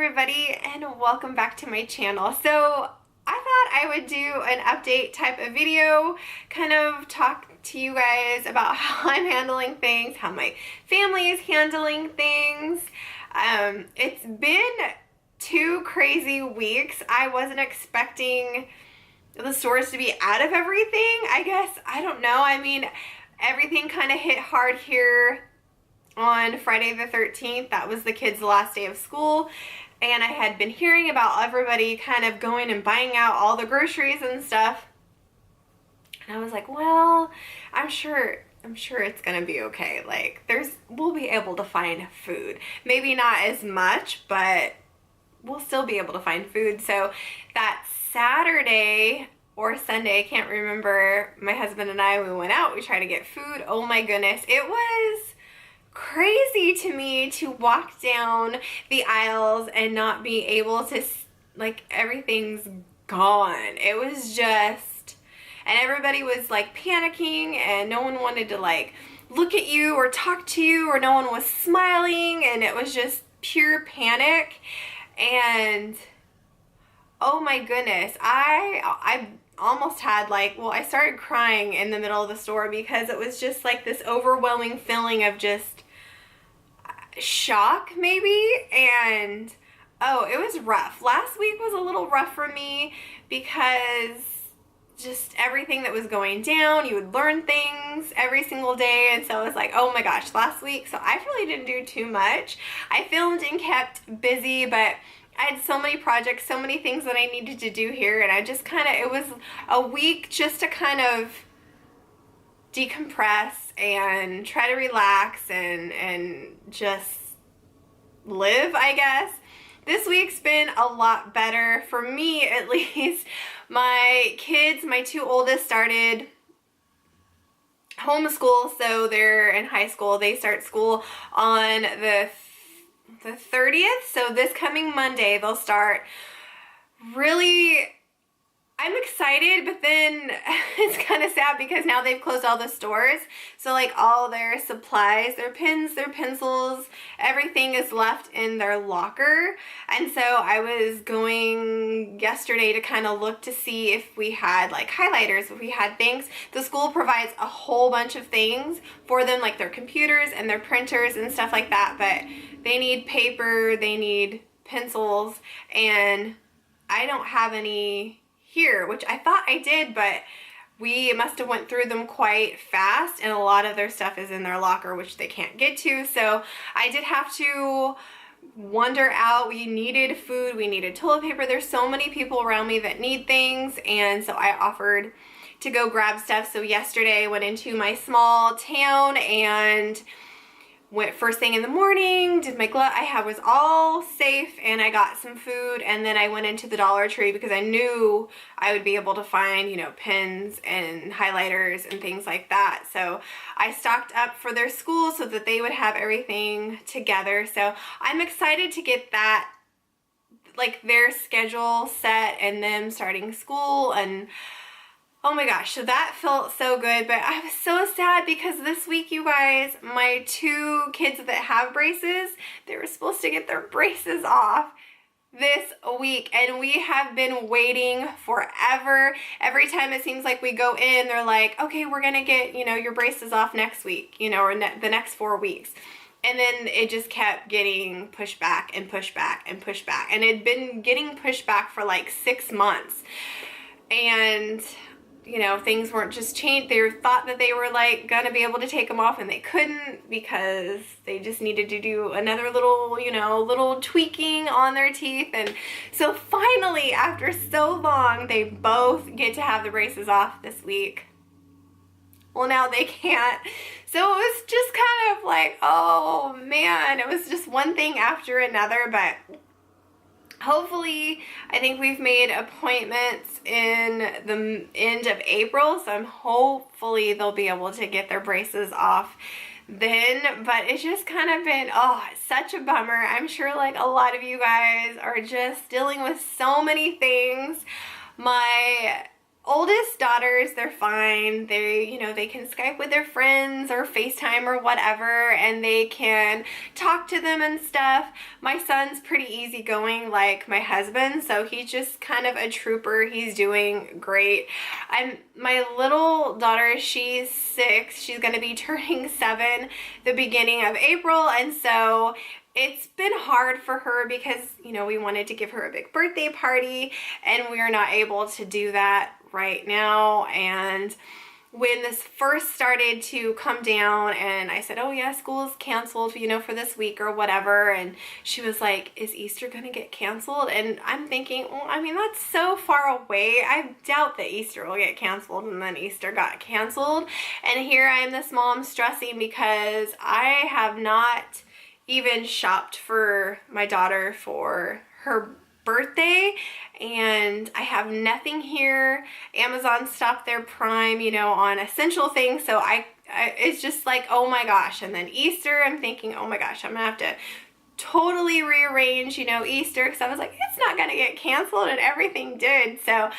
everybody, and welcome back to my channel. So I thought I would do an update type of video, kind of talk to you guys about how I'm handling things, how my family is handling things. It's been 2 crazy weeks. I wasn't expecting the stores to be out of everything, I guess. I don't know. I mean, everything kind of hit hard here on Friday the 13th. That was the kids' last day of school, and I had been hearing about everybody kind of going and buying out all the groceries and stuff, and I was like, well, I'm sure it's gonna be okay. Like, we'll be able to find food. Maybe not as much, but we'll still be able to find food. So that Saturday or Sunday, I can't remember, my husband and I, we went out, we tried to get food. Oh my goodness, it was crazy to me to walk down the aisles and not be able to, like, everything's gone. It was just, and everybody was like panicking, and no one wanted to like look at you or talk to you, or no one was smiling, and it was just pure panic. And oh my goodness, I almost had like, well, I started crying in the middle of the store because it was just like this overwhelming feeling of just shock maybe. And oh, it was rough. Last week was a little rough for me because just everything that was going down, you would learn things every single day, and so it was like, oh my gosh, last week. So I really didn't do too much. I filmed and kept busy, but I had so many projects, so many things that I needed to do here, and I just kind of, it was a week just to kind of decompress and try to relax and just live, I guess. This week's been a lot better, for me at least. My kids, my 2 oldest, started homeschool, so they're in high school. They start school on the 30th, so this coming Monday they'll start. Really, I'm excited, but then it's kind of sad because now they've closed all the stores, so like all their supplies, their pens, their pencils, everything is left in their locker. And so I was going yesterday to kind of look to see if we had like highlighters, if we had things. The school provides a whole bunch of things for them, like their computers and their printers and stuff like that, but they need paper, they need pencils, and I don't have any here, which I thought I did, but we must have went through them quite fast, and a lot of their stuff is in their locker, which they can't get to. So I did have to wander out. We needed food, we needed toilet paper. There's so many people around me that need things, and so I offered to go grab stuff. So yesterday I went into my small town and went first thing in the morning, did my glove. I was all safe, and I got some food, and then I went into the Dollar Tree because I knew I would be able to find, you know, pens and highlighters and things like that. So I stocked up for their school so that they would have everything together. So I'm excited to get that, like, their schedule set and them starting school. And oh my gosh, so that felt so good. But I was so sad because this week, you guys, my 2 kids that have braces, they were supposed to get their braces off this week, and we have been waiting forever. Every time it seems like we go in, they're like, okay, we're gonna get, you know, your braces off next week, you know, or the next 4 weeks. And then it just kept getting pushed back and pushed back and pushed back, and it had been getting pushed back for like 6 months. And you know, things weren't just changed. They thought that they were like gonna be able to take them off, and they couldn't because they just needed to do another little, you know, little tweaking on their teeth. And so finally, after so long, they both get to have the braces off this week. Well, now they can't. So it was just kind of like, oh man, it was just one thing after another. But hopefully, I think we've made appointments in the end of April, so hopefully they'll be able to get their braces off then. But it's just kind of been, oh, such a bummer. I'm sure like a lot of you guys are just dealing with so many things. My oldest daughters, they're fine. They, you know, they can Skype with their friends or FaceTime or whatever, and they can talk to them and stuff. My son's pretty easygoing like my husband, so he's just kind of a trooper. He's doing great. My little daughter, she's 6. She's going to be turning 7 the beginning of April, and so it's been hard for her because, you know, we wanted to give her a big birthday party and we are not able to do that right now. And when this first started to come down and I said, oh yeah, school's canceled, you know, for this week or whatever, and she was like, is Easter gonna get canceled? And I'm thinking, well, I mean, that's so far away. I doubt that Easter will get canceled. And then Easter got canceled, and here I am, this mom, stressing because I have not even shopped for my daughter for her birthday, and I have nothing here. Amazon stopped their Prime, you know, on essential things, so it's just like, oh my gosh. And then Easter, I'm thinking, oh my gosh, I'm gonna have to totally rearrange, you know, Easter, because I was like, it's not gonna get canceled, and everything did. So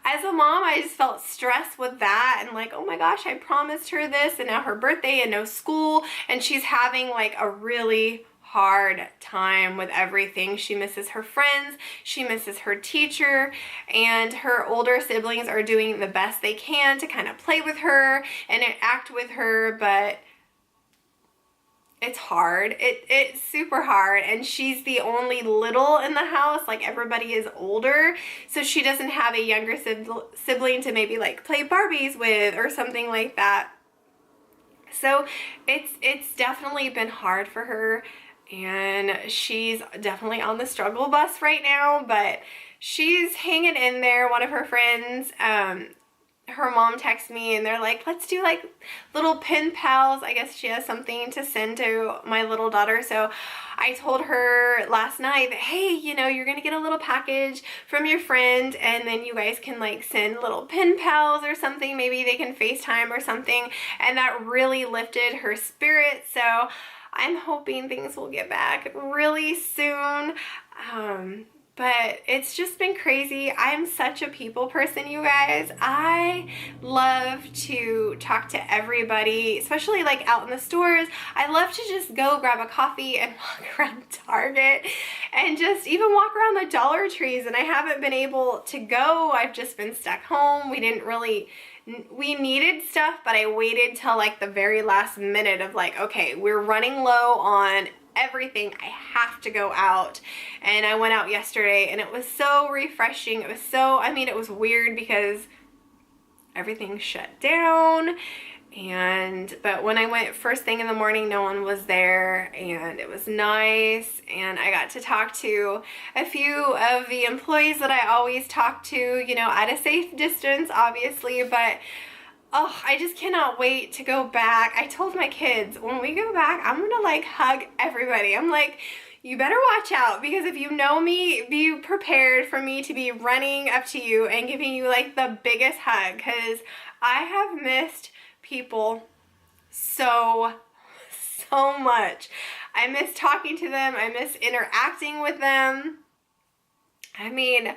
as a mom, I just felt stressed with that, and like, oh my gosh, I promised her this, and now her birthday and no school, and she's having like a really hard time with everything. She misses her friends, she misses her teacher, and her older siblings are doing the best they can to kind of play with her and act with her, but it's hard. It's super hard, and she's the only little in the house. Like, everybody is older, so she doesn't have a younger sibling to maybe like play Barbies with or something like that. So it's definitely been hard for her, and she's definitely on the struggle bus right now, but she's hanging in there. One of her friends, her mom texted me, and they're like, let's do like little pen pals. I guess she has something to send to my little daughter. So I told her last night that, hey, you know, you're gonna get a little package from your friend, and then you guys can like send little pen pals or something. Maybe they can FaceTime or something, and that really lifted her spirit. So I'm hoping things will get back really soon. But it's just been crazy. I'm such a people person, you guys. I love to talk to everybody, especially like out in the stores. I love to just go grab a coffee and walk around Target and just even walk around the Dollar Trees, and I haven't been able to go. I've just been stuck home. We needed stuff, but I waited till like the very last minute of like, okay, we're running low on everything, I have to go out. And I went out yesterday, and it was so refreshing. It was so, I mean, it was weird because everything shut down, but when I went first thing in the morning, no one was there, and it was nice, and I got to talk to a few of the employees that I always talk to, you know, at a safe distance, obviously, but oh, I just cannot wait to go back. I told my kids, when we go back, I'm gonna like hug everybody. I'm like, you better watch out, because if you know me, be prepared for me to be running up to you and giving you like the biggest hug, because I have missed people so much. I miss talking to them. I miss interacting with them. I mean,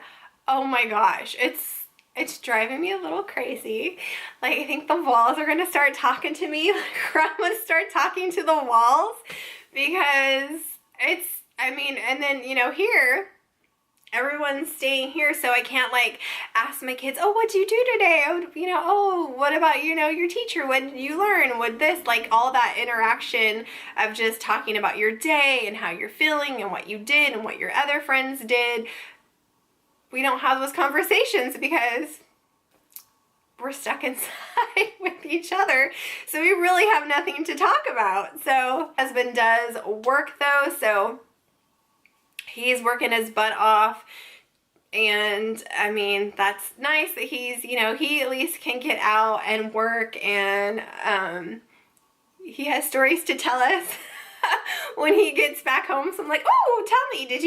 oh my gosh, it's driving me a little crazy. Like, I think the walls are gonna start talking to me. Like, I'm gonna start talking to the walls, because I mean, and then, you know, here, everyone's staying here, so I can't like ask my kids, oh, what'd you do today? Oh, you know, oh, what about, you know, your teacher? What did you learn? What this, like all that interaction of just talking about your day and how you're feeling and what you did and what your other friends did. We don't have those conversations because we're stuck inside with each other, so we really have nothing to talk about. So husband does work though, so he's working his butt off, and I mean, that's nice that he's, you know, he at least can get out and work, and he has stories to tell us when he gets back home. So I'm like, oh, tell me, did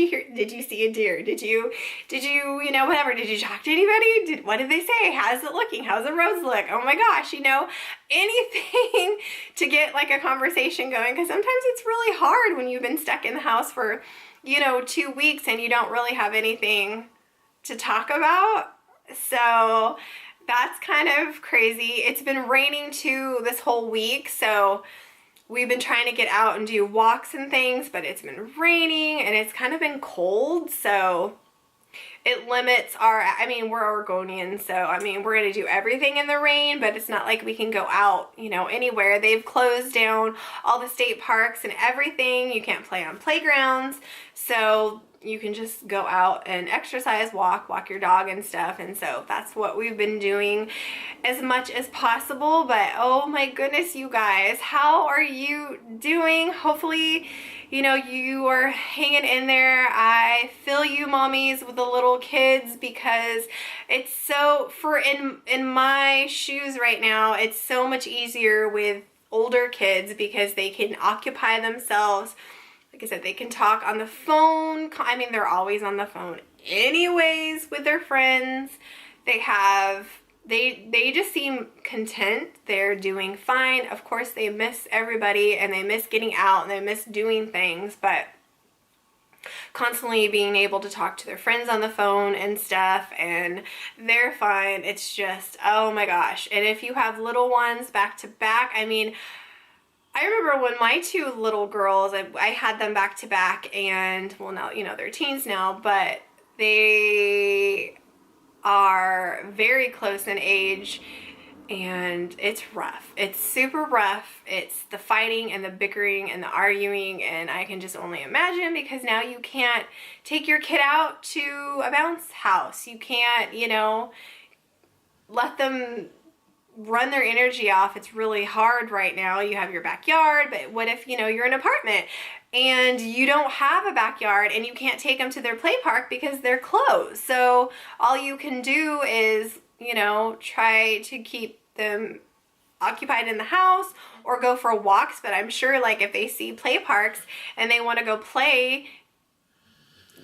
you see a deer? Did you, you know, whatever, did you talk to anybody? What did they say? How's it looking? How's the roads look? Oh my gosh, you know, anything to get like a conversation going, because sometimes it's really hard when you've been stuck in the house for, you know, 2 weeks and you don't really have anything to talk about. So that's kind of crazy. It's been raining too this whole week, so we've been trying to get out and do walks and things, but it's been raining and it's kind of been cold, so it limits our, I mean, we're Oregonians, so I mean, we're gonna do everything in the rain, but it's not like we can go out, you know, anywhere. They've closed down all the state parks and everything. You can't play on playgrounds, so you can just go out and exercise, walk your dog and stuff. And so that's what we've been doing as much as possible. But oh my goodness, you guys, how are you doing? Hopefully, you know, you are hanging in there. I feel you mommies with the little kids, because it's so, in my shoes right now, it's so much easier with older kids because they can occupy themselves. Like I said, they can talk on the phone. I mean, they're always on the phone anyways with their friends. They just seem content. They're doing fine. Of course, they miss everybody and they miss getting out and they miss doing things, but constantly being able to talk to their friends on the phone and stuff, and they're fine. It's just, oh my gosh. And if you have little ones back to back, I mean, I remember when my two little girls, I had them back to back, and well, now, you know, they're teens now, but they are very close in age, and it's rough. It's super rough. It's the fighting and the bickering and the arguing, and I can just only imagine, because now you can't take your kid out to a bounce house. You can't, you know, let them run their energy off. It's really hard right now. You have your backyard, but what if, you know, you're in an apartment and you don't have a backyard and you can't take them to their play park because they're closed? So all you can do is, you know, try to keep them occupied in the house or go for walks. But I'm sure, like, if they see play parks and they want to go play,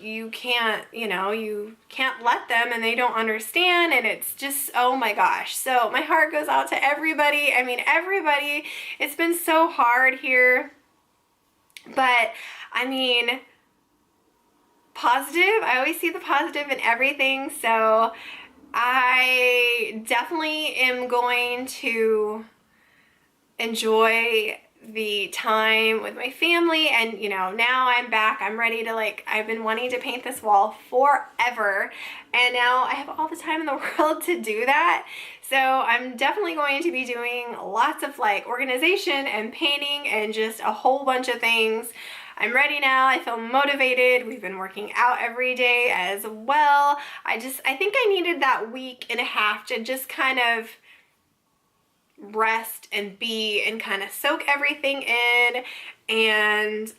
you can't, you know, you can't let them, and they don't understand, and it's just, oh my gosh. So my heart goes out to everybody. I mean, everybody. It's been so hard here, but I mean, positive. I always see the positive in everything, so I definitely am going to enjoy the time with my family. And you know, now I'm back. I'm ready to, like, I've been wanting to paint this wall forever, and now I have all the time in the world to do that. So I'm definitely going to be doing lots of, like, organization and painting and just a whole bunch of things. I'm ready now. I feel motivated. We've been working out every day as well. I think I needed that week and a half to just kind of rest and be and kind of soak everything in, and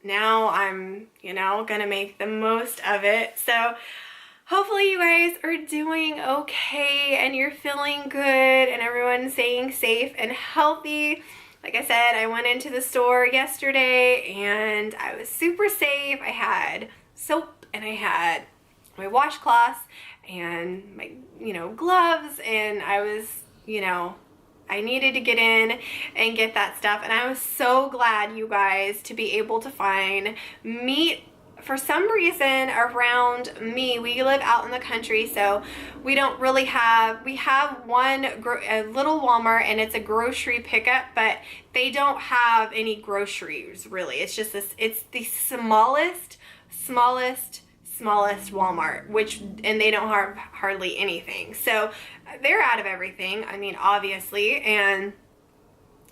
now I'm, you know, gonna make the most of it. So hopefully you guys are doing okay and you're feeling good and everyone's staying safe and healthy. Like I said, I went into the store yesterday and I was super safe. I had soap and I had my washcloths and my, you know, gloves, and I was, you know, I needed to get in and get that stuff. And I was so glad, you guys, to be able to find meat. For some reason around me, we live out in the country, so we don't really have, we have a little Walmart, and it's a grocery pickup, but they don't have any groceries really. It's just this, it's the smallest Walmart, and they don't have hardly anything. So they're out of everything, I mean, obviously, and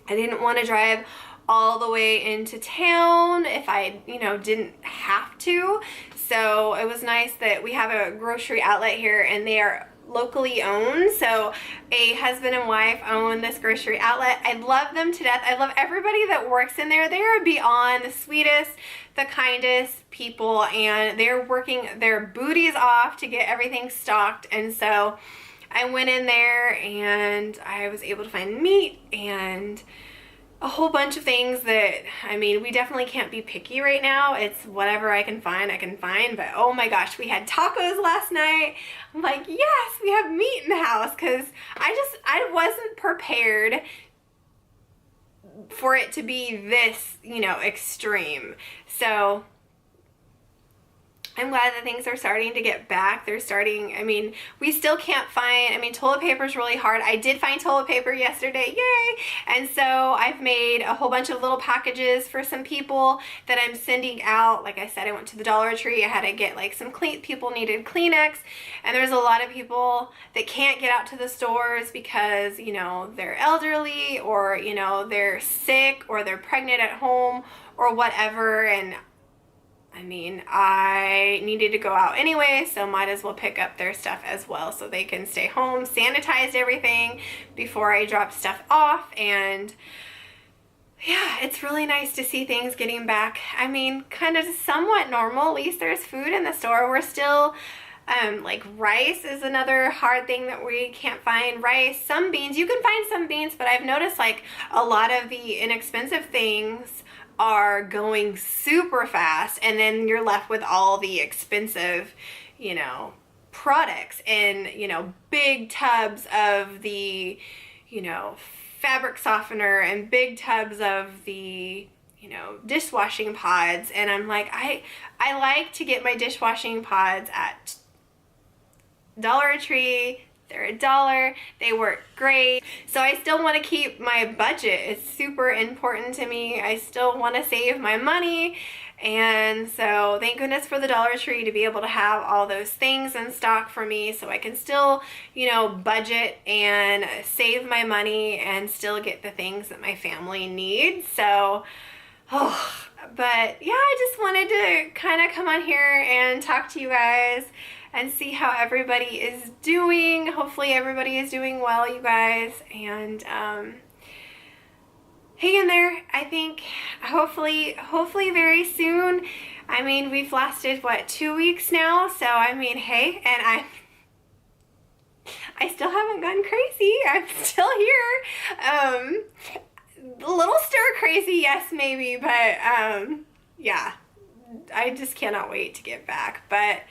I didn't want to drive all the way into town if I, you know, didn't have to. So it was nice that we have a grocery outlet here, and they are locally owned. So a husband and wife own this grocery outlet. I love them to death. I love everybody that works in there. They are beyond the sweetest, the kindest people, and they're working their booties off to get everything stocked. And so I went in there and I was able to find meat and a whole bunch of things that, I mean, we definitely can't be picky right now. It's whatever I can find, but oh my gosh, we had tacos last night. I'm like, yes, we have meat in the house, because I wasn't prepared for it to be this, you know, extreme. So I'm glad that things are starting to get back. They're starting, I mean, we still can't find, I mean, toilet paper is really hard. I did find toilet paper yesterday, yay! And so I've made a whole bunch of little packages for some people that I'm sending out. Like I said, I went to the Dollar Tree. I had to get like some people needed Kleenex. And there's a lot of people that can't get out to the stores because, you know, they're elderly or, you know, they're sick or they're pregnant at home or whatever. And I mean, I needed to go out anyway, so might as well pick up their stuff as well so they can stay home, sanitized everything before I drop stuff off. And yeah, it's really nice to see things getting back, I mean, kind of somewhat normal. At least there's food in the store. We're still, like rice is another hard thing that we can't find. Rice, some beans, you can find some beans, but I've noticed like a lot of the inexpensive things are going super fast, and then you're left with all the expensive, you know, products and, you know, big tubs of the, you know, fabric softener and big tubs of the, you know, dishwashing pods. And I'm like, I like to get my dishwashing pods at Dollar Tree. They're $1. They work great. So I still want to keep my budget. It's super important to me. I still want to save my money. And so thank goodness for the Dollar Tree to be able to have all those things in stock for me so I can still, you know, budget and save my money and still get the things that my family needs. So, but yeah, I just wanted to kind of come on here and talk to you guys and see how everybody is doing. Hopefully everybody is doing well, you guys, and hang in there. I think hopefully very soon. I mean, we've lasted what, 2 weeks now, so I mean, hey, and I still haven't gone crazy. I'm still here. A little stir crazy, yes, maybe, but yeah, I just cannot wait to get back. But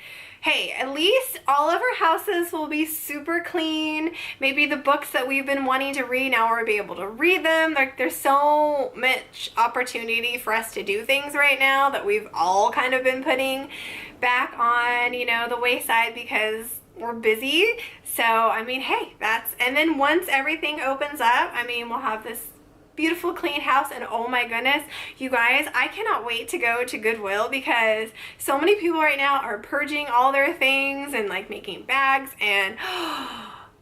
hey, at least all of our houses will be super clean. Maybe the books that we've been wanting to read, now we'll be able to read them. Like, there's so much opportunity for us to do things right now that we've all kind of been putting back on, you know, the wayside because we're busy. So, I mean, hey, and then once everything opens up, I mean, we'll have this beautiful clean house. And oh my goodness, you guys, I cannot wait to go to Goodwill because so many people right now are purging all their things and like making bags, and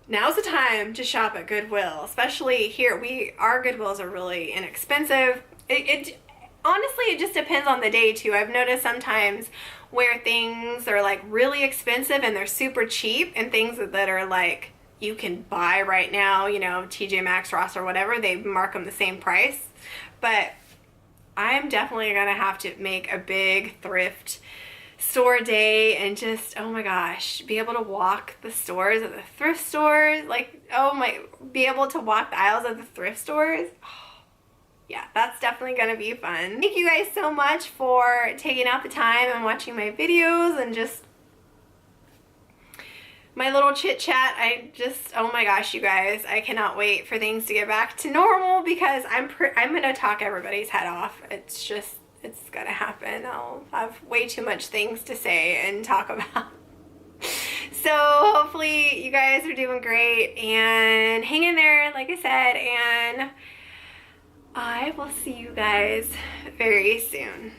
now's the time to shop at Goodwill, especially here. Our Goodwills are really inexpensive. It honestly, it just depends on the day too. I've noticed sometimes where things are like really expensive and they're super cheap, and things that are like you can buy right now, you know, TJ Maxx, Ross, or whatever, they mark them the same price. But I'm definitely gonna have to make a big thrift store day and just, oh my gosh, be able to walk the stores at the thrift stores, like, be able to walk the aisles of the thrift stores. Yeah, that's definitely gonna be fun. Thank you guys so much for taking out the time and watching my videos and just my little chit chat. Oh my gosh, you guys, I cannot wait for things to get back to normal because I'm gonna talk everybody's head off. It's gonna happen. I'll have way too much things to say and talk about. So hopefully you guys are doing great and hang in there, like I said, and I will see you guys very soon.